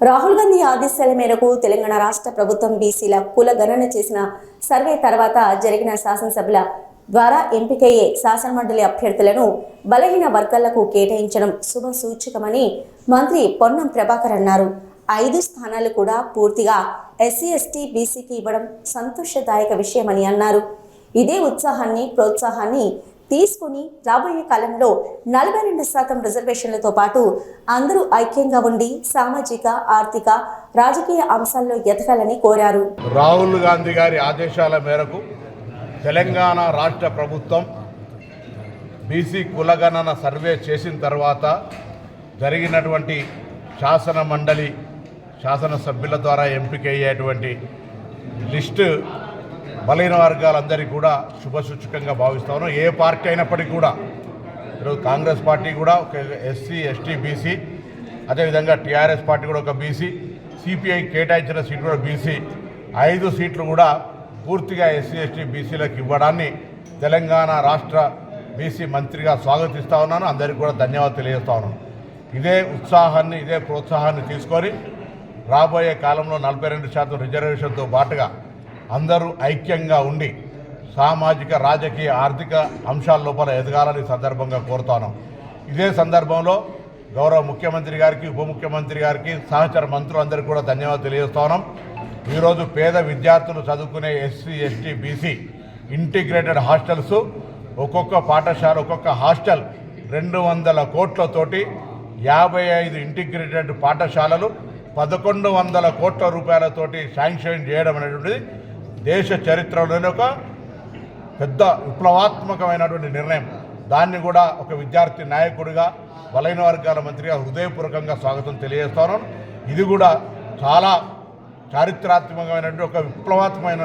రాహుల్ గాంధీ ఆదేశాల మేరకు తెలంగాణ రాష్ట్ర ప్రభుత్వం బీసీల కుల గణన చేసిన సర్వే తర్వాత జరిగిన శాసనసభల ద్వారా ఎంపికయ్యే శాసనమండలి అభ్యర్థులను బలహీన వర్గాలకు కేటాయించడం శుభ సూచకమని మంత్రి పొన్నం ప్రభాకర్ అన్నారు. 5 స్థానాలు కూడా పూర్తిగా ఎస్సీ ఎస్టీ బీసీకి ఇవ్వడం సంతోషదాయక విషయమని అన్నారు. ఇదే ఉత్సాహాన్ని ప్రోత్సాహాన్ని తీసుకుని రాబోయే కాలంలో 42% రిజర్వేషన్లతో పాటు అందరూ ఐక్యంగా ఉండి సామాజిక ఆర్థిక రాజకీయ అంశాల్లో ఎదగాలని కోరారు. రాహుల్ గాంధీ గారి ఆదేశాల మేరకు తెలంగాణ రాష్ట్ర ప్రభుత్వం బీసీ కులగణన సర్వే చేసిన తర్వాత జరిగినటువంటి శాసన మండలి శాసనసభ్యుల ద్వారా ఎంపికయ్యేటువంటి లిస్టు బలహీన వర్గాలందరికీ కూడా శుభసూచకంగా భావిస్తా ఉన్నాం. ఏ పార్టీ అయినప్పటికీ కూడా ఈరోజు కాంగ్రెస్ పార్టీ కూడా ఒక ఎస్సీ ఎస్టీ బీసీ, అదేవిధంగా టీఆర్ఎస్ పార్టీ కూడా ఒక బీసీ, సిపిఐ కేటాయించిన సీట్లు కూడా బీసీ, 5 సీట్లు కూడా పూర్తిగా ఎస్సీ ఎస్టీ బీసీలకు ఇవ్వడాన్ని తెలంగాణ రాష్ట్ర బీసీ మంత్రిగా స్వాగతిస్తూ ఉన్నాను. అందరికీ కూడా ధన్యవాదాలు తెలియజేస్తా ఉన్నాను. ఇదే ఉత్సాహాన్ని ఇదే ప్రోత్సాహాన్ని తీసుకొని రాబోయే కాలంలో 42% రిజర్వేషన్తో పాటుగా అందరూ ఐక్యంగా ఉండి సామాజిక రాజకీయ ఆర్థిక అంశాల లోపల ఎదగాలని సందర్భంగా కోరుతాను. ఇదే సందర్భంలో గౌరవ ముఖ్యమంత్రి గారికి, ఉప ముఖ్యమంత్రి గారికి, సహచర మంత్రులందరికీ కూడా ధన్యవాదాలు తెలియజేస్తున్నాం. ఈరోజు పేద విద్యార్థులు చదువుకునే SC ST BC integrated hostels, ఒక్కొక్క పాఠశాల ఒక్కొక్క హాస్టల్ 200 కోట్లతోటి 55 ఇంటిగ్రేటెడ్ పాఠశాలలు 1100 కోట్ల రూపాయలతోటి శాంక్షన్ చేయడం అనేటువంటిది దేశ చరిత్రలోనే ఒక పెద్ద విప్లవాత్మకమైనటువంటి నిర్ణయం. దాన్ని కూడా ఒక విద్యార్థి నాయకుడిగా, బలహీన వర్గాల మంత్రిగా హృదయపూర్వకంగా స్వాగతం తెలియజేస్తాను. ఇది కూడా చాలా చారిత్రాత్మకమైనటువంటి ఒక విప్లవాత్మకమైన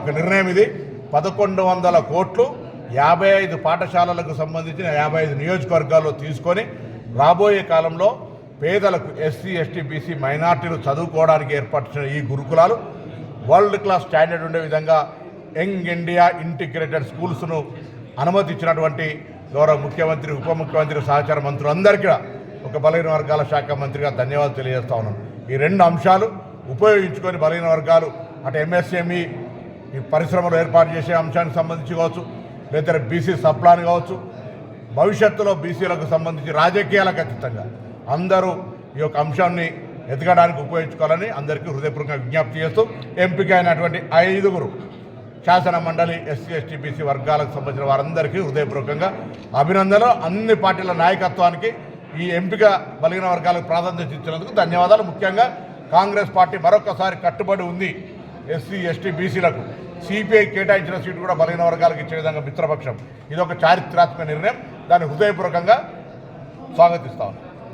ఒక నిర్ణయం. ఇది 1100 కోట్లు 55 పాఠశాలలకు సంబంధించిన 55 నియోజకవర్గాల్లో తీసుకొని రాబోయే కాలంలో పేదలకు ఎస్సీ ఎస్టీ బీసీ మైనార్టీలు చదువుకోవడానికి ఏర్పాటు చేసిన ఈ గురుకులాలు వరల్డ్ క్లాస్ స్టాండర్డ్ ఉండే విధంగా యంగ్ ఇండియా ఇంటిగ్రేటెడ్ స్కూల్స్ను అనుమతించినటువంటి గౌరవ ముఖ్యమంత్రి, ఉప ముఖ్యమంత్రి, సహచార మంత్రులందరికీ ఒక బలహీన వర్గాల శాఖ మంత్రిగా ధన్యవాదాలు తెలియజేస్తా ఉన్నాను. ఈ 2 అంశాలు ఉపయోగించుకొని బలహీన వర్గాలు అటు ఎంఎస్ఎంఈ పరిశ్రమలు ఏర్పాటు చేసే అంశానికి సంబంధించి కావచ్చు, లేదా బీసీ సప్లాన్ కావచ్చు, భవిష్యత్తులో బీసీలకు సంబంధించి రాజకీయాలకు అతీతంగా అందరూ ఈ యొక్క అంశాన్ని ఎదగడానికి ఉపయోగించుకోవాలని అందరికీ హృదయపూర్వకంగా విజ్ఞప్తి చేస్తూ ఎంపిక అయినటువంటి 5 శాసన మండలి ఎస్సీ ఎస్టీ బీసీ వర్గాలకు సంబంధించిన వారందరికీ హృదయపూర్వకంగా అభినందనలు. అన్ని పార్టీల నాయకత్వానికి ఈ ఎంపిక బలహీన వర్గాలకు ప్రాధాన్యత ఇచ్చినందుకు ధన్యవాదాలు. ముఖ్యంగా కాంగ్రెస్ పార్టీ మరొకసారి కట్టుబడి ఉంది ఎస్సీ ఎస్టీ బీసీలకు. సిపిఐ కేటాయించిన సీటు కూడా బలహీన వర్గాలకు ఇచ్చే విధంగా మిత్రపక్షం. ఇది ఒక చారిత్రాత్మక నిర్ణయం. దాన్ని హృదయపూర్వకంగా స్వాగతిస్తాను.